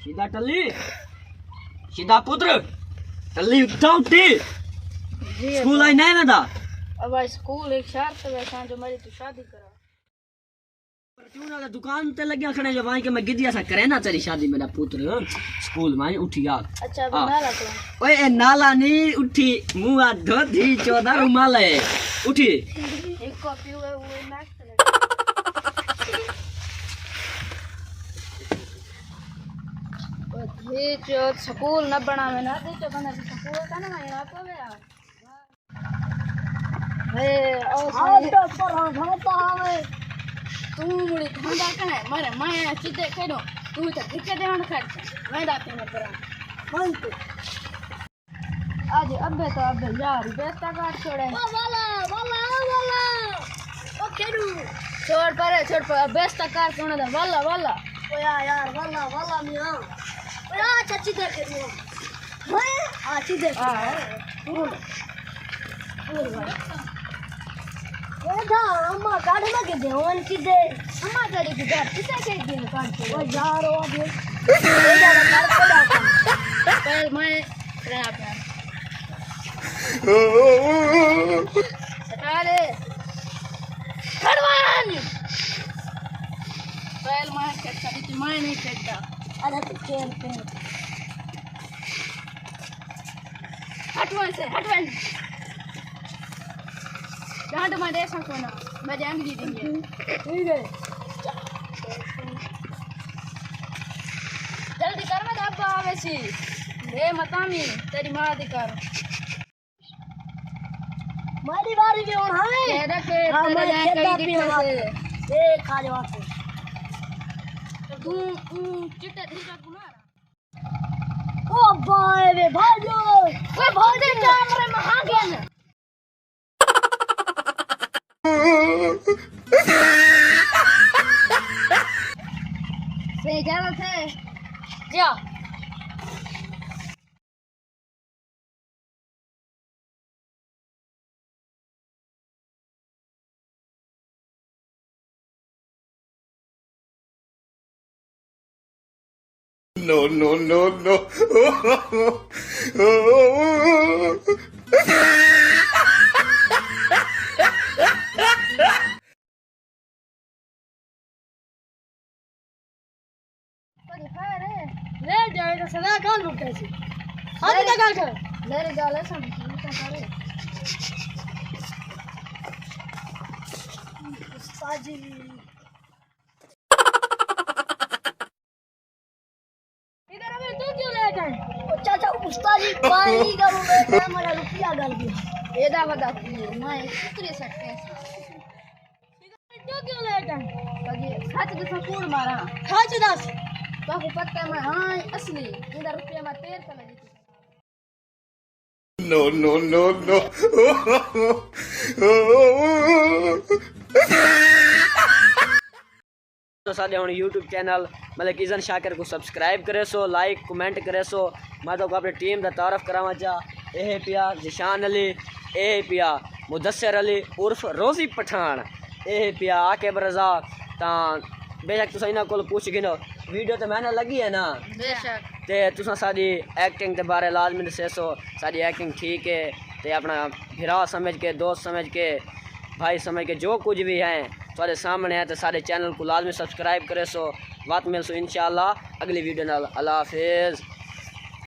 सीधा टल्ली, सीधा पुत्र टल्ली उठा उठी स्कूल आई नहीं ना था। अब स्कूल एक शर्त वैसा जो मेरी तो शादी करा क्यों ना दुकान ते लग गया खड़े जो वहीं के मैं गिद्दिया सा करे ना तेरी शादी मेरा पुत्र स्कूल में उठी यार। अच्छा अब नाला करो ओए नाला नहीं उठी मुंह धोधी 14 रुमाल है उठी एक कॉपी हुआ वो मैक्स ये जो स्कूल न बना में ना दे जो बना स्कूल का ना यहाँ पे यार हे और तो पर होता है तू मुड़ी धंधा करे मारे मैं सीधे खेलो तू तो ठेके देवन खर्च मैं दाते में करा मन तू आज अबे तो अबे यार बेटा काट छोड़े वाला ओ खेलू छोड़ पर बेटा काट छोड़ दे वाला ओ यार वाला मियां ओ यार चाची दे के दो हां आची दे पूर्ण ये अम्मा काट ना के दे वन सीधे अम्मा तेरी की घर किसे के दिन काट के वो यार वो भी ये ज्यादा काट पड़ा पहले मैं रहा पे सटाले खड़वान पहले मैं खेलता थी मैं नहीं खेलता अरे तू खेल पे हटवान जहाँ तो मैं दे सकूँ ना मैं जाएंगे जी देंगे ठीक है जल्दी कर मैं अब आवे सी ये मतामी तेरी माँ दी कर मारी बारी भी और है कह रखे तेरे जाए कई दिक्कत से ये खा जावा तू चिट्टे ठीक है गुनाह ओ बाय रे भाजो ओए भाजो कैमरे में आ गया ना से जाना थे जा No. ले जाए तो सदा काल बुक कैसी आज का काल कर मेरे गाले सब का करे उस्ताद जी इधर अबे तू क्यों ले गए ओ चाचा उस्ताद जी पानी का मैं मेरा रुपया गाल दिया एदा बता मैं कितने सकते तू क्यों ले गए कभी सच दस कूड़ मारा सच दस तो पता मैं हाँ असली इधर रुपया में तेल का लगी No. तो साडे हुण यूट्यूब चैनल मतलब किजन शाकिर को सब्सक्राइब करे सो लाइक कमेंट करे सो मैं तो अपनी टीम का तारफ करावा चाह ए पिया जिशान अली ए पिया मुदस्सिर अली उर्फ रोजी पठान ए पिया आके रज़ा ता बेशक तुसा इन्हां कोल पूछ गिनो वीडियो तो मैंने लगी है ना बेशक ते तुसा साडी एक्टिंग के बारे लाजमी दसे सो साडी एक्टिंग ठीक है ते अपना भरा समझ के दोस्त समझ के भाई समझ के जो कुछ भी है तुम्हारे सामने है तो सारे चैनल को लाजमी सब्सक्राइब करे सो बात मिल सो इंशाल्लाह अगली वीडियो नाल अल्लाह हाफिज़।